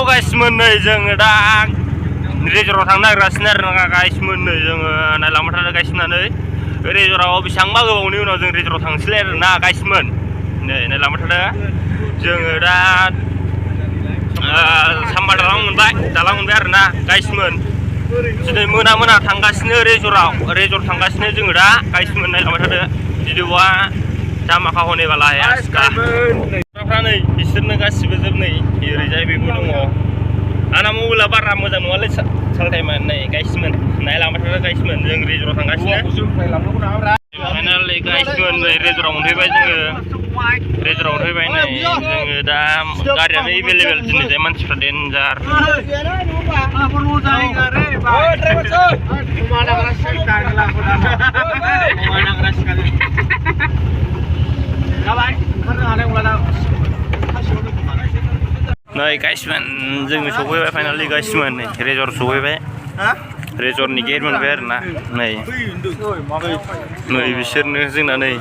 गाइसमोन नै जोङो दा रेजराव थांनो नागिरगासिनो आरो ना गाइसमोन नै जोङो नायलांबाय थादों गाइसमोनानै रेजराव बेसेबांबा गोबावनि उनाव जों रेजराव थांसैलाय आरो ना गाइसमोन नै नायलांबाय थादों जोङो दा साम्बा दालां मोनबाय आरो ना गाइसमोन दिनै मोना थांगासिनो रेजर थांगासिनो जोङो दा गाइसमोन नायलांबाय थादों भिडिअआ जामाखा हने बाला नै बिसोरनो गासिबो जोबनै ओरैजाय बेबो दङ आंना मबाइला बारा मोजां नङालै सालथाइमा नै गाइसमोन नायलांबाय थादों गाइसमोन जों रेजराव थांगासिनो फाइनालि गाइसमोन नै रेजराव मोनफैबाय जोङो रेजराव मोनफैबाय नै जोङो दा गारियानो एभेलेबेल दिनैजाय मानसिफ्रा डेन्जार नै गाइसमोन जोङो सफैबाय फाइनालि गाइसमोन नै रेजर सफैबाय रेजरनि गेट मोनबाय आरो ना नै बिसोरनो जोंना नै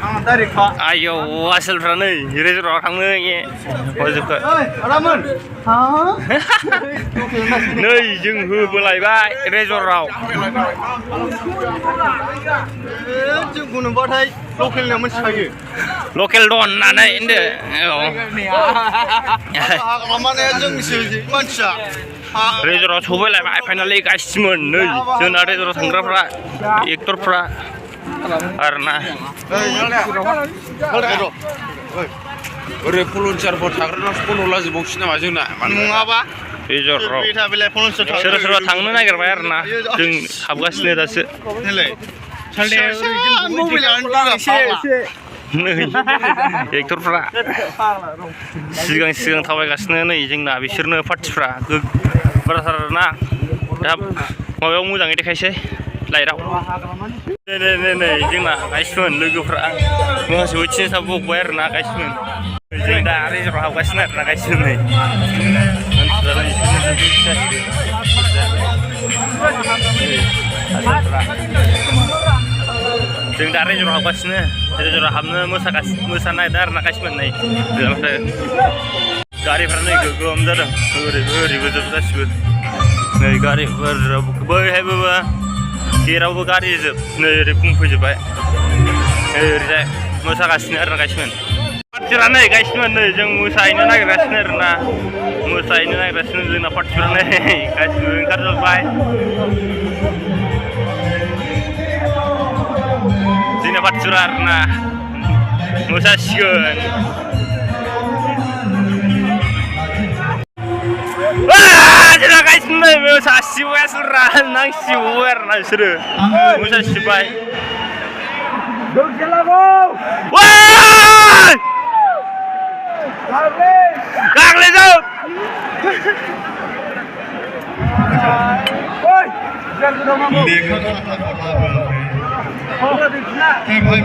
आयौ आसोलफ्रा नै रेजराव थांनो नै जों होबोलायबाय रेजराव जोंखौ नुबाथाय लकेलनिया मिथिखायो लकेल दन होननानै होनदो मानसिया रेजराव सफैलायबाय फाइनालि गाइसमोन नै जोंना रेजराव थांग्राफ्रा एक्टरफ्रा आरो ना ओरै भलन्टियारफोर थाग्रानाव फन हरलाजोबबावसै नामा जोंना नङाबा रेजराव सोरबा थांनो नागिरबाय आरो ना जों हाबगासिनो दासो एक्टरफ्रा सिगां थाबायगासिनो नै जोंना बिसोरनो पार्टिफ्रा बाराथार आरोना दा माबायाव मोजाङै देखायसै लाइटआव नै जोंना गाइसमोन लोगोफ्रा माखासे वेटिंसा बकबाय आरो ना गाइसमोन जों दा रेजराव हाबगासिनो आरो ना गाइसमोन नै जों दा रेजराव हाबगासिनो रेजराव हाबनो मोसानो नागिरदों आरो ना गाइसमोन नै गारिफ्रा नै गोगोम जादों ओरैबो जोब गासिबो नै गारिफोर बैहायबो जेरावबो गारि जोब नै ओरै बुंफैजोबबाय ओरैजाय मोसागासिनो आरो ना गाइसमोन पार्टिफ्रा नै गाइसमोन नै जों मोसाहैनो नागिरगासिनो आरो ना जोंना पार्टिफ्रा नै गासिबो ओंखारजोब्बाय जोंना पार्टिफ्रा आरो ना मोसासिगोन जोंना गाइसमोन मोसासिबाय आसोलफ्रा नांसिबाय आरो ना बिसोरो मोसासिबाय गाग्लिजोब ভাই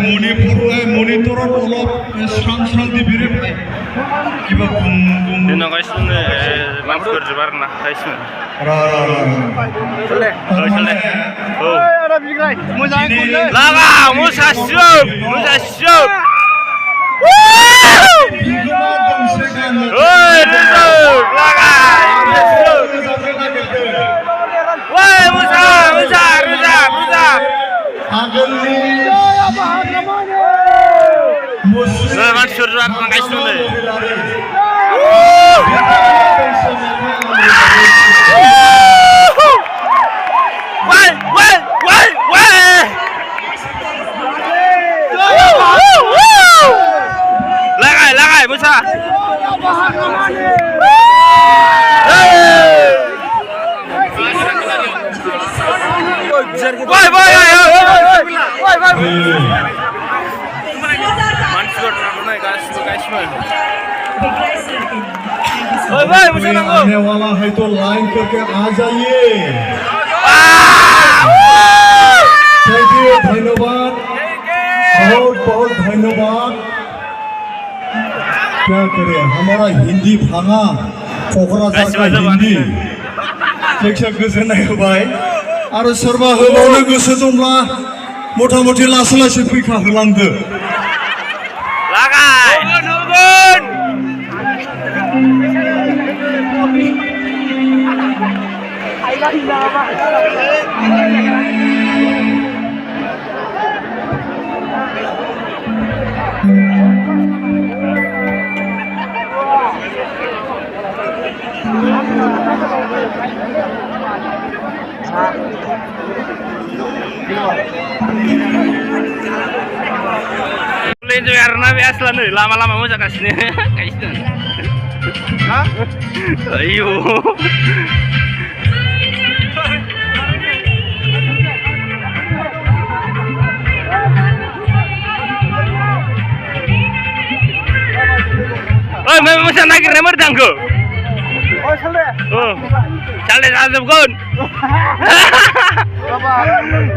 মনিটৰত অলপ স্ৰাং দি বিৰে ভাই কিবা जोंना गाइसमोन मानसिफोर जोब आरो ना गाइसमोन लागा मोसासिजोब मानसिफोर गाइसमोन नै लागाय मोसा आने वाला है तो लाइन करके आ जाइए थैंक यू धन्यवाद बहुत धन्यवाद क्या करें हमारा हिंदी भांगा क'क्राझार का हिंदी जायखिया गोजोननाय होबाय आरो सोरबा होबावनो गोसो दंब्ला मथा मथि लासै फैखा होलांदो karena biasa nih lama-lama mau jaga sini kayak gitu. Hah? Ayo. Oh, mau sana lagi remer tanggo. Oh, sale. Oh. Sale azab kon.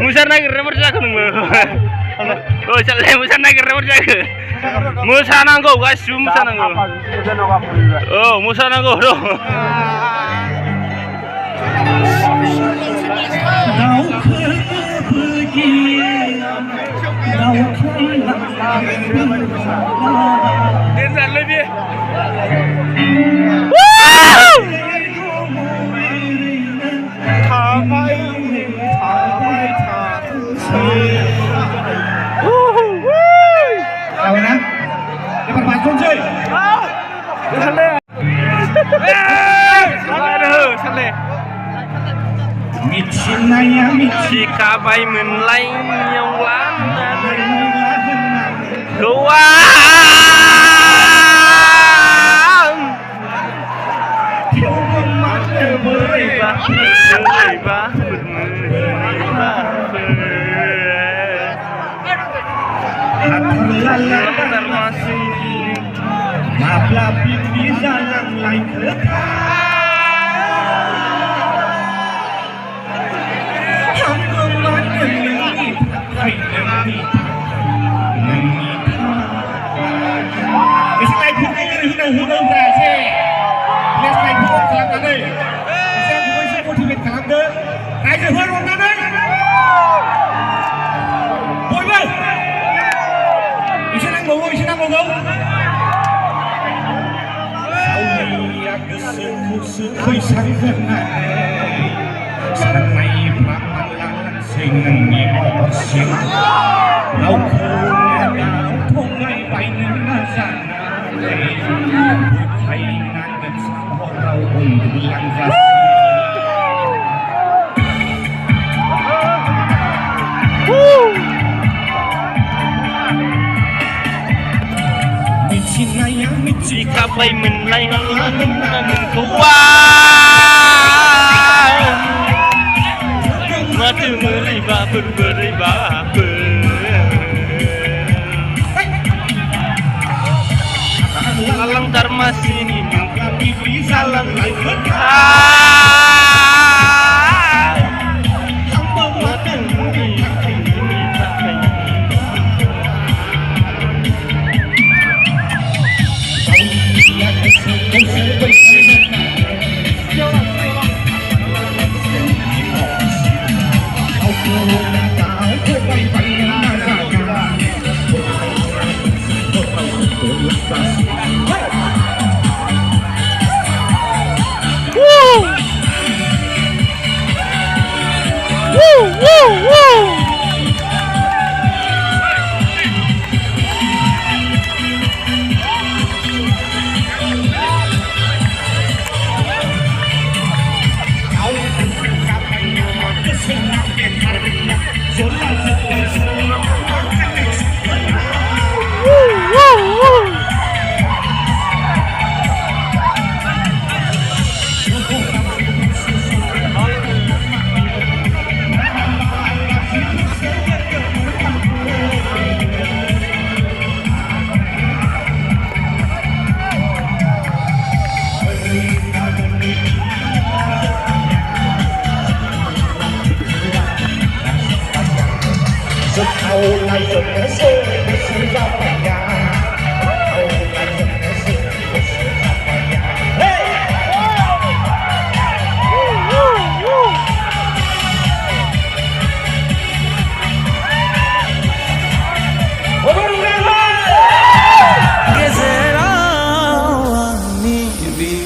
Musar lagi remer jaga nunggu. Oh, sale musar lagi remer jaga. Musa nanggo guys, musa nanggo. Oh, musa nanggo do. Dengar lebih. Tahu na? Diperbangun cuy. Sale. Micinaya Jika bayi menlai yang lana Goang Beribah masih Mabla pipi jalan lain khơi sáng dân này sáng nay phạm lan sinh nhẹ ở xinh lâu khơi đào thôn ngày bay nên giàn này thấy ngang gần sáng họ đau cùng lặng ra Jika bayi menlai Goang Mati meribah beribah Alang dharma sini Salam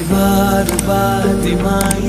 Berubah di main